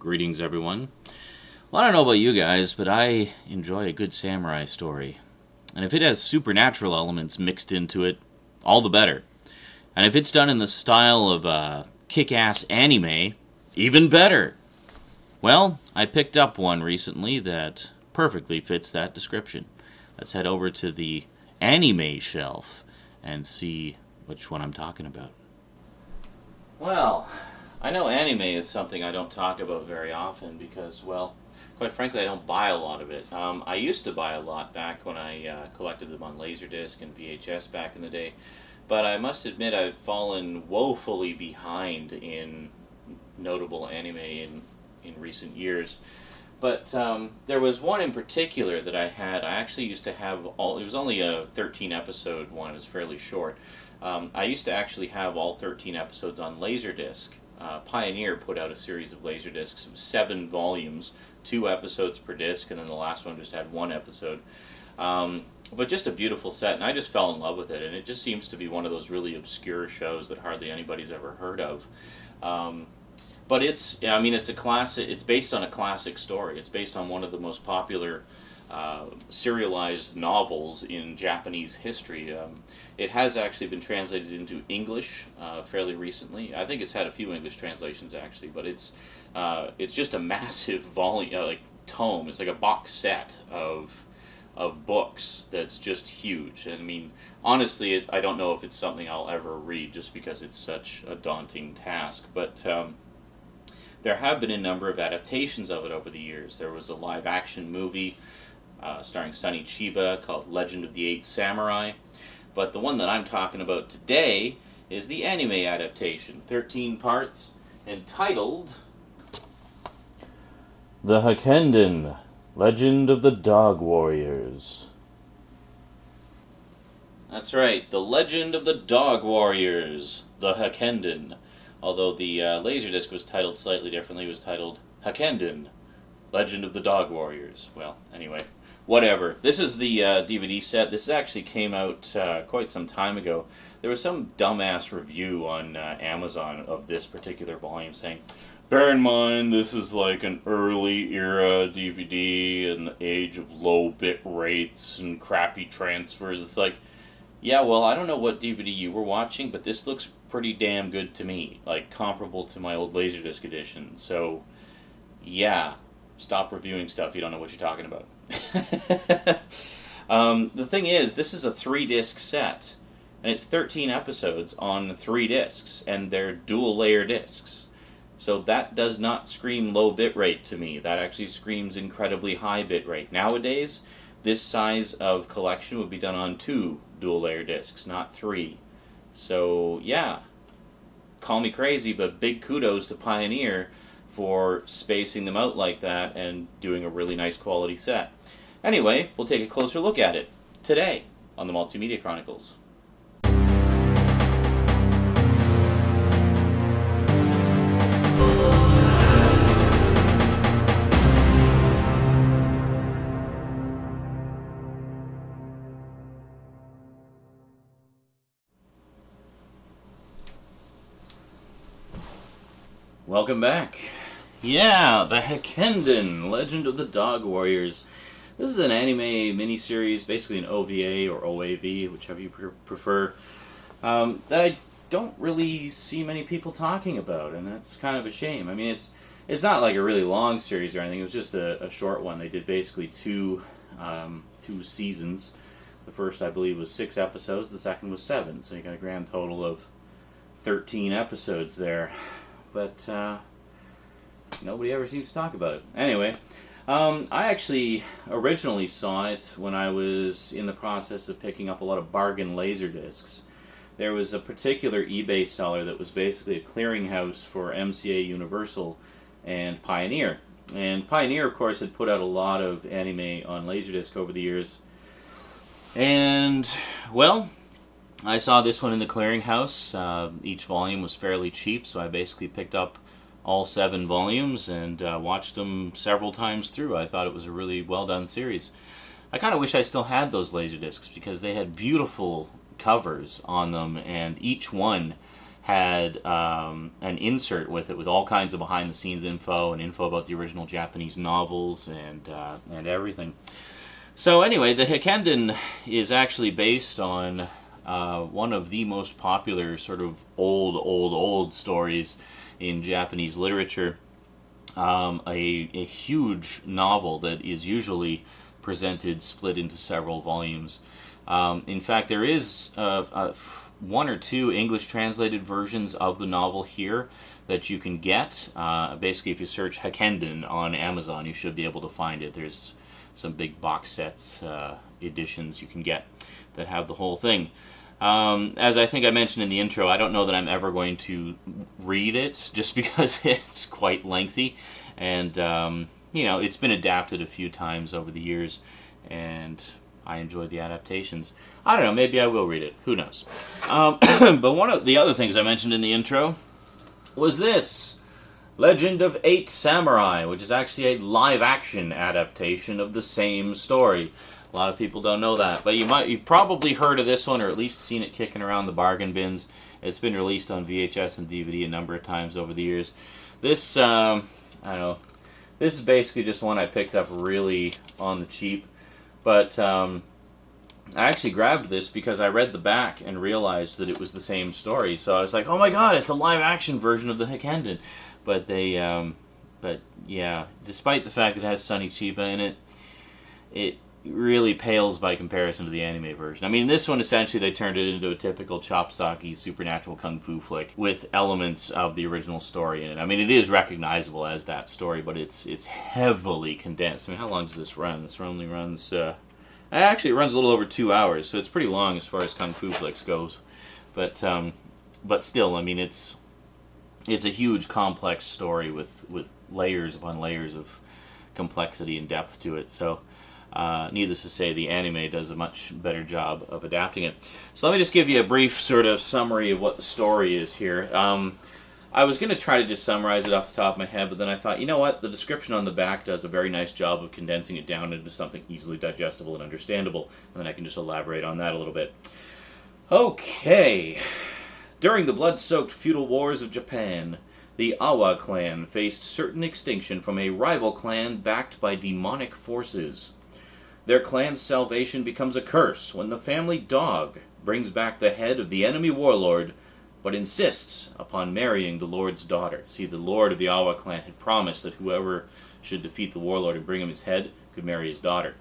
Greetings, everyone. Well, I don't know about you guys, but I enjoy a good samurai story. And if it has supernatural elements mixed into it, all the better. And if it's done in the style of kick-ass anime, even better. Well, I picked up one recently that perfectly fits that description. Let's head over to the anime shelf and see which one I'm talking about. Well, I know anime is something I don't talk about very often because, well, quite frankly, I don't buy a lot of it. I used to buy a lot back when I collected them on Laserdisc and VHS back in the day, but I must admit I've fallen woefully behind in notable anime in recent years. But there was one in particular that I had. I actually used to have it was only a 13 episode one, it was fairly short. I used to actually have all 13 episodes on Laserdisc. Pioneer put out a series of Laserdiscs of 7 volumes, 2 episodes per disc, and then the last one just had 1 episode. But just a beautiful set, and I just fell in love with it, and it just seems to be one of those really obscure shows that hardly anybody's ever heard of. But it's a classic. It's based on a classic story. It's based on one of the most popular serialized novels in Japanese history. It has actually been translated into English fairly recently. I think it's had a few English translations actually, but it's just a massive volume, tome. It's like a box set of books that's just huge. And I mean, honestly, I don't know if it's something I'll ever read just because it's such a daunting task. But there have been a number of adaptations of it over the years. There was a live-action movie starring Sonny Chiba called Legend of the Eight Samurai. But the one that I'm talking about today is the anime adaptation, 13 parts, entitled The Hakkenden, Legend of the Dog Warriors. That's right, The Legend of the Dog Warriors, The Hakkenden. Although the Laserdisc was titled slightly differently, it was titled Hakkenden, Legend of the Dog Warriors. Well, anyway, whatever. This is the DVD set. This actually came out quite some time ago. There was some dumbass review on Amazon of this particular volume saying, bear in mind, this is like an early era DVD in the age of low bit rates and crappy transfers. It's like, yeah, well, I don't know what DVD you were watching, but this looks pretty damn good to me, like comparable to my old Laserdisc edition. So, yeah, stop reviewing stuff you don't know what you're talking about. The thing is, this is a 3-disc set, and it's 13 episodes on 3 discs, and they're dual-layer discs. So that does not scream low bitrate to me. That actually screams incredibly high bitrate. Nowadays, this size of collection would be done on 2 dual-layer discs, not 3. So, yeah, call me crazy, but big kudos to Pioneer for spacing them out like that and doing a really nice quality set. Anyway, we'll take a closer look at it today on the Multimedia Chronicles. Welcome back. Yeah, the Hakkenden, Legend of the Dog Warriors. This is an anime miniseries, basically an OVA or OAV, whichever you prefer, that I don't really see many people talking about, and that's kind of a shame. I mean, it's not like a really long series or anything. It was just a short one. They did basically two seasons. The first, I believe, was 6 episodes. The second was 7. So you got a grand total of 13 episodes there. But nobody ever seems to talk about it. Anyway, I actually originally saw it when I was in the process of picking up a lot of bargain Laserdiscs. There was a particular eBay seller that was basically a clearinghouse for MCA, Universal, and Pioneer. And Pioneer, of course, had put out a lot of anime on Laserdisc over the years. And, well, I saw this one in the clearinghouse. Each volume was fairly cheap, so I basically picked up all 7 volumes and watched them several times through. I thought it was a really well done series. I kind of wish I still had those Laserdiscs because they had beautiful covers on them, and each one had an insert with it with all kinds of behind-the-scenes info and info about the original Japanese novels and everything. So anyway, the Hakkenden is actually based on one of the most popular sort of old stories in Japanese literature. A huge novel that is usually presented split into several volumes. In fact, there is one or two English translated versions of the novel here that you can get. Basically, if you search Hakkenden on Amazon, you should be able to find it. There's some big box sets, editions you can get that have the whole thing. As I think I mentioned in the intro, I don't know that I'm ever going to read it, just because it's quite lengthy, and it's been adapted a few times over the years, and I enjoy the adaptations. I don't know, maybe I will read it. Who knows? But one of the other things I mentioned in the intro was this Legend of 8 Samurai, which is actually a live-action adaptation of the same story. A lot of people don't know that, but you've probably heard of this one, or at least seen it kicking around the bargain bins. It's been released on VHS and DVD a number of times over the years. This, I don't know, this is basically just one I picked up really on the cheap, but I actually grabbed this because I read the back and realized that it was the same story. So I was like, oh my god, it's a live-action version of the Hakkenden. But but yeah, despite the fact that it has Sonny Chiba in it, it really pales by comparison to the anime version. I mean, this one, essentially, they turned it into a typical chopsocky supernatural kung fu flick with elements of the original story in it. I mean, it is recognizable as that story, but it's heavily condensed. I mean, how long does this run? This only runs... actually, it runs a little over 2 hours, so it's pretty long as far as kung fu flicks goes. But still, I mean, it's a huge, complex story with layers upon layers of complexity and depth to it. So, needless to say, the anime does a much better job of adapting it. So let me just give you a brief sort of summary of what the story is here. I was going to try to just summarize it off the top of my head, but then I thought, you know what, the description on the back does a very nice job of condensing it down into something easily digestible and understandable, and then I can just elaborate on that a little bit. Okay. During the blood-soaked feudal wars of Japan, the Awa clan faced certain extinction from a rival clan backed by demonic forces. Their clan's salvation becomes a curse when the family dog brings back the head of the enemy warlord, but insists upon marrying the lord's daughter. See, the lord of the Awa clan had promised that whoever should defeat the warlord and bring him his head could marry his daughter.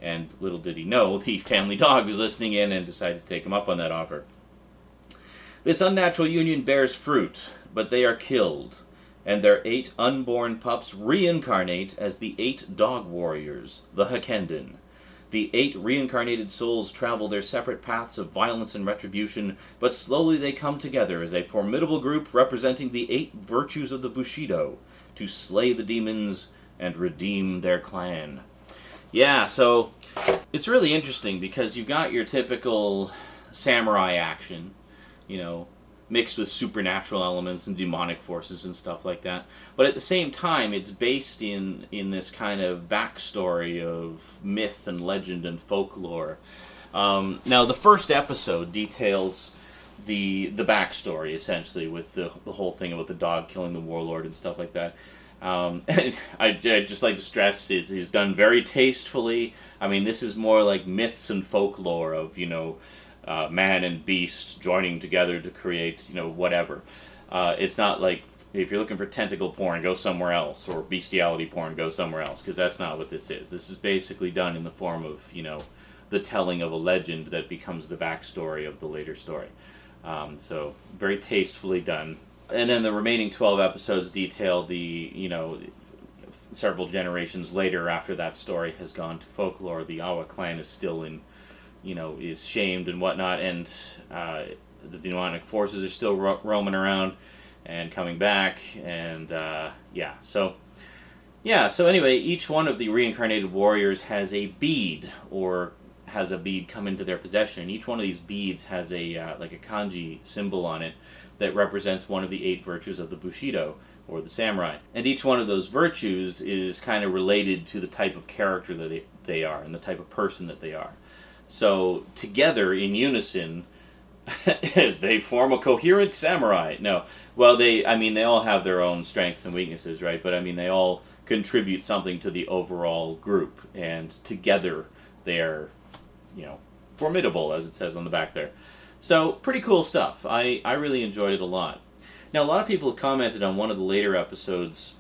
And little did he know, the family dog was listening in and decided to take him up on that offer. This unnatural union bears fruit, but they are killed, and their 8 unborn pups reincarnate as the 8 dog warriors, the Hakkenden. The 8 reincarnated souls travel their separate paths of violence and retribution, but slowly they come together as a formidable group representing the 8 virtues of the Bushido to slay the demons and redeem their clan. Yeah, so it's really interesting because you've got your typical samurai action, mixed with supernatural elements and demonic forces and stuff like that. But at the same time, it's based in this kind of backstory of myth and legend and folklore. Now, the first episode details the backstory, essentially, with the whole thing about the dog killing the warlord and stuff like that. And I'd just like to stress it's done very tastefully. I mean, this is more like myths and folklore of, man and beast joining together to create, whatever. It's not like, if you're looking for tentacle porn, go somewhere else, or bestiality porn, go somewhere else, because that's not what this is. This is basically done in the form of, the telling of a legend that becomes the backstory of the later story. So, very tastefully done. And then the remaining 12 episodes detail the, several generations later after that story has gone to folklore. The Awa clan is still in, is shamed and whatnot, and the demonic forces are still roaming around and coming back, and so anyway, each one of the reincarnated warriors has a bead, or has a bead come into their possession, and each one of these beads has a like a kanji symbol on it that represents one of the 8 virtues of the Bushido, or the samurai. And each one of those virtues is kind of related to the type of character that they are, and the type of person that they are. So, together, in unison, They form a coherent samurai. No, well, they all have their own strengths and weaknesses, right? But I mean, they all contribute something to the overall group, and together they are, formidable, as it says on the back there. So, pretty cool stuff. I really enjoyed it a lot. Now, a lot of people have commented on one of the later episodes,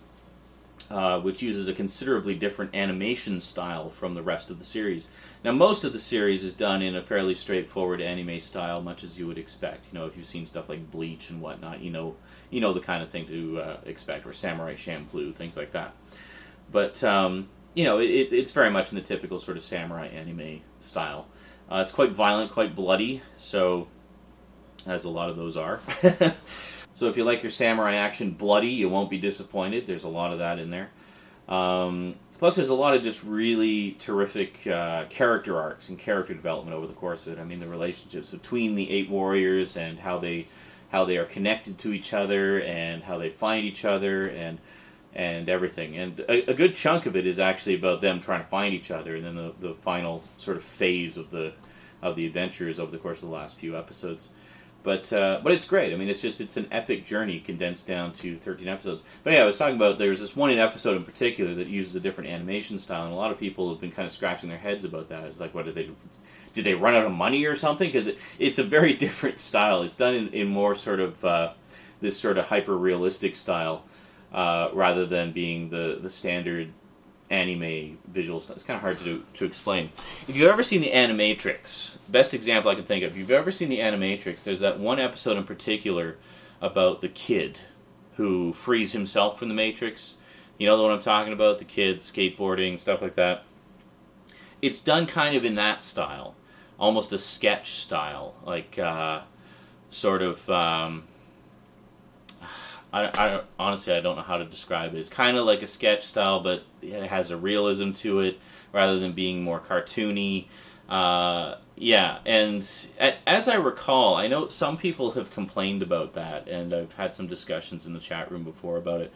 which uses a considerably different animation style from the rest of the series. Now, most of the series is done in a fairly straightforward anime style, much as you would expect. If you've seen stuff like Bleach and whatnot, you know the kind of thing to expect, or Samurai Champloo, things like that. But it's very much in the typical sort of samurai anime style. It's quite violent, quite bloody, so as a lot of those are. So if you like your samurai action bloody, you won't be disappointed. There's a lot of that in there. Plus, there's a lot of just really terrific character arcs and character development over the course of it. I mean, the relationships between the 8 warriors and how they are connected to each other and how they find each other and everything. And a good chunk of it is actually about them trying to find each other, and then the final sort of phase of the adventures over the course of the last few episodes. But it's great. I mean, it's an epic journey condensed down to 13 episodes. But yeah, I was talking about there's this one episode in particular that uses a different animation style, and a lot of people have been kind of scratching their heads about that. It's like, what did they run out of money or something? Because it's a very different style. It's done in more sort of this sort of hyper realistic style rather than being the standard anime visual stuff. It's kind of hard to explain. If you've ever seen the Animatrix, best example I can think of, if you've ever seen the Animatrix, there's that one episode in particular about the kid who frees himself from the Matrix. You know the one I'm talking about? The kid skateboarding, stuff like that. It's done kind of in that style. Almost a sketch style. Like, sort of... honestly, I don't know how to describe it. It's kind of like a sketch style, but it has a realism to it rather than being more cartoony. Yeah, and as I recall, I know some people have complained about that, and I've had some discussions in the chat room before about it.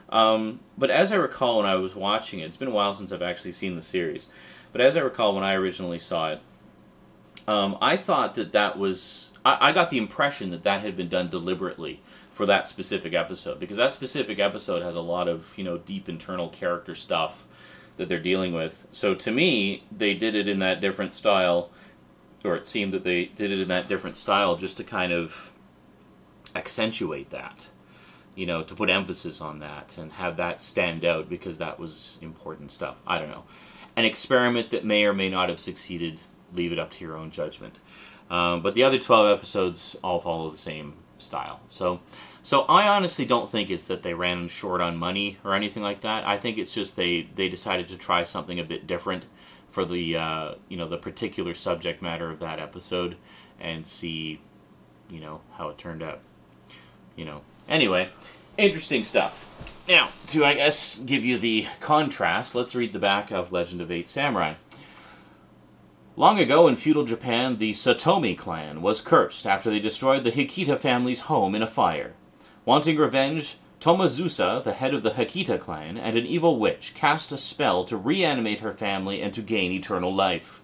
But as I recall when I was watching it, it's been a while since I've actually seen the series, but as I recall when I originally saw it, I thought that was... I got the impression that had been done deliberately for that specific episode, because that specific episode has a lot of deep internal character stuff that they're dealing with. So to me, they did it in that different style, or it seemed that they did it in that different style just to kind of accentuate that, to put emphasis on that and have that stand out because that was important stuff. I don't know. An experiment that may or may not have succeeded, leave it up to your own judgment. But the other 12 episodes all follow the same style. So I honestly don't think it's that they ran short on money or anything like that. I think it's just they decided to try something a bit different for the the particular subject matter of that episode and see how it turned out. Anyway, interesting stuff. Now, to I guess give you the contrast, let's read the back of Legend of 8 Samurai. Long ago in feudal Japan, the Satomi clan was cursed after they destroyed the Hikita family's home in a fire. Wanting revenge, Tomazusa, the head of the Hikita clan, and an evil witch cast a spell to reanimate her family and to gain eternal life.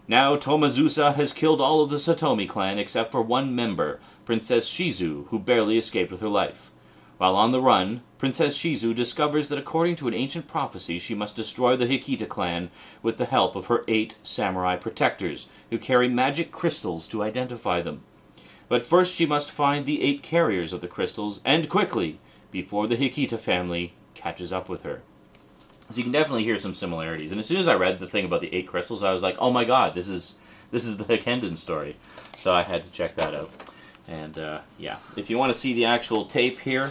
Now Tomazusa has killed all of the Satomi clan except for one member, Princess Shizu, who barely escaped with her life. While on the run, Princess Shizu discovers that according to an ancient prophecy, she must destroy the Hikita clan with the help of her 8 samurai protectors, who carry magic crystals to identify them. But first she must find the 8 carriers of the crystals, and quickly, before the Hikita family catches up with her. So you can definitely hear some similarities. And as soon as I read the thing about the 8 crystals, I was like, oh my god, this is the Hakkenden story. So I had to check that out. And yeah, if you want to see the actual tape here,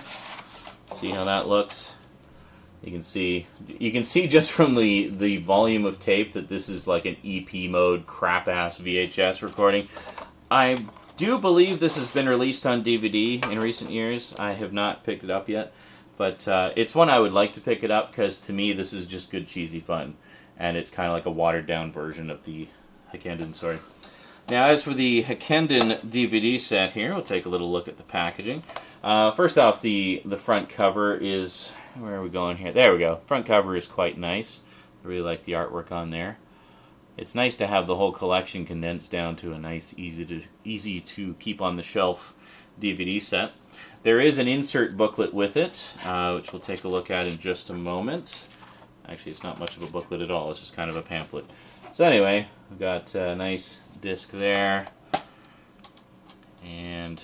see how that looks. You can see just from the volume of tape that this is like an EP mode crap-ass VHS recording. I do believe this has been released on DVD in recent years. I have not picked it up yet, but it's one I would like to pick it up because to me this is just good cheesy fun, and it's kind of like a watered-down version of the Hakkenden story. Now, as for the Hakkenden DVD set here, we'll take a little look at the packaging. First off, the front cover is... Where are we going here? There we go. Front cover is quite nice. I really like the artwork on there. It's nice to have the whole collection condensed down to a nice, easy to keep on the shelf DVD set. There is an insert booklet with it, which we'll take a look at in just a moment. Actually, it's not much of a booklet at all. It's just kind of a pamphlet. So anyway, we've got a nice disc there, and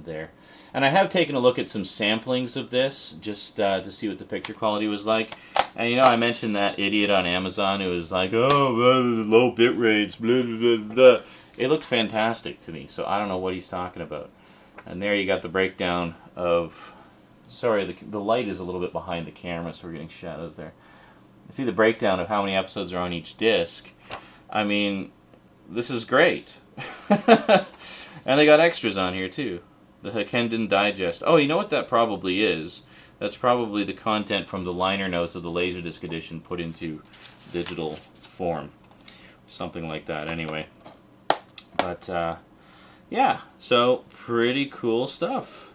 there. And I have taken a look at some samplings of this, just to see what the picture quality was like. And you know, I mentioned that idiot on Amazon who was like, oh, low bit rates, blah, blah, blah. It looked fantastic to me, so I don't know what he's talking about. And there you got the breakdown of... Sorry, the light is a little bit behind the camera, so we're getting shadows there. You see the breakdown of how many episodes are on each disc. I mean, this is great. And they got extras on here, too. The Hakkenden Digest. Oh, you know what that probably is? That's probably the content from the liner notes of the Laserdisc edition put into digital form. Something like that, anyway. But, yeah, so pretty cool stuff.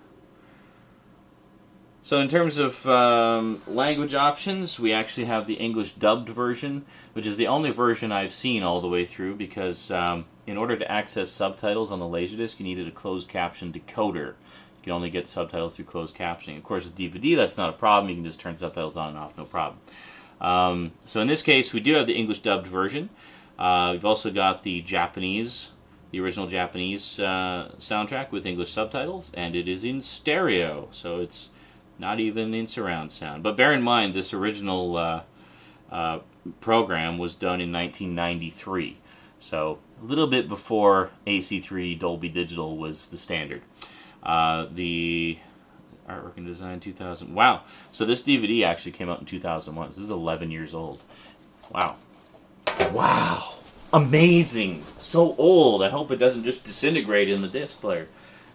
So in terms of language options, we actually have the English dubbed version, which is the only version I've seen all the way through, because in order to access subtitles on the Laserdisc, you needed a closed caption decoder. You can only get subtitles through closed captioning. Of course, with DVD, that's not a problem. You can just turn subtitles on and off, no problem. So in this case, we do have the English dubbed version. We've also got the Japanese, the original Japanese soundtrack with English subtitles, and it is in stereo, so it's not even in surround sound. But bear in mind, this original program was done in 1993, so a little bit before AC3 Dolby Digital was the standard. The artwork and design 2000. Wow. So this DVD actually came out in 2001. This is 11 years old. Wow. Wow. Amazing. So old. I hope it doesn't just disintegrate in the disc player.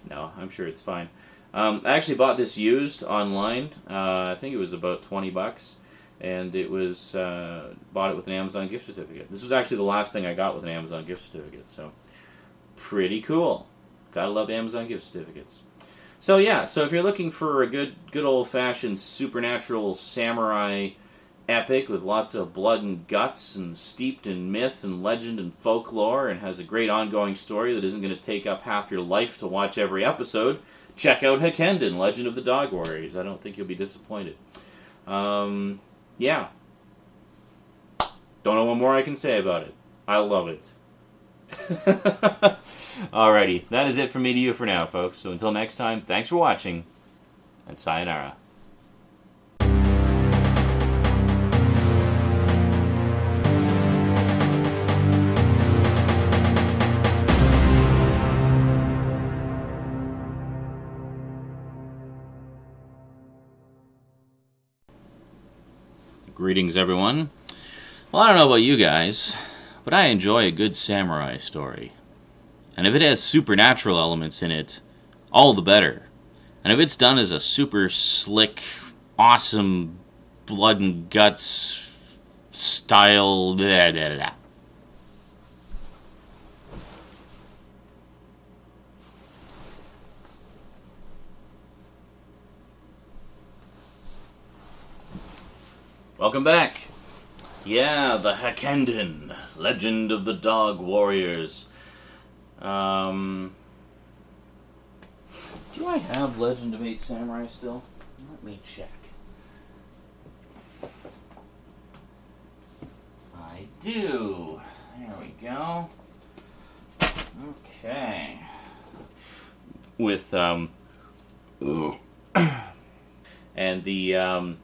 No, I'm sure it's fine. I actually bought this used online. I think it was about 20 bucks. And it was, bought it with an Amazon gift certificate. This was actually the last thing I got with an Amazon gift certificate. So, pretty cool. Gotta love Amazon gift certificates. So yeah, so if you're looking for a good old-fashioned supernatural samurai epic with lots of blood and guts and steeped in myth and legend and folklore and has a great ongoing story that isn't going to take up half your life to watch every episode, check out Hakkenden, Legend of the Dog Warriors. I don't think you'll be disappointed. Yeah. Don't know what more I can say about it. I love it. Alrighty, that is it from me to you for now, folks. So until next time, thanks for watching, and sayonara. Greetings, everyone. Well, I don't know about you guys, but I enjoy a good samurai story. And if it has supernatural elements in it, all the better. And if it's done as a super slick, awesome, blood and guts style, blah, blah, blah. Welcome back. Yeah, the Hakkenden, Legend of the Dog Warriors. Do I have Legend of 8 Samurai still? Let me check. I do. There we go. Okay. With, and the,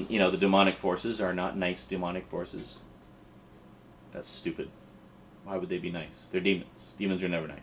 you know, the demonic forces are not nice demonic forces. That's stupid. Why would they be nice? They're demons. Demons are never nice.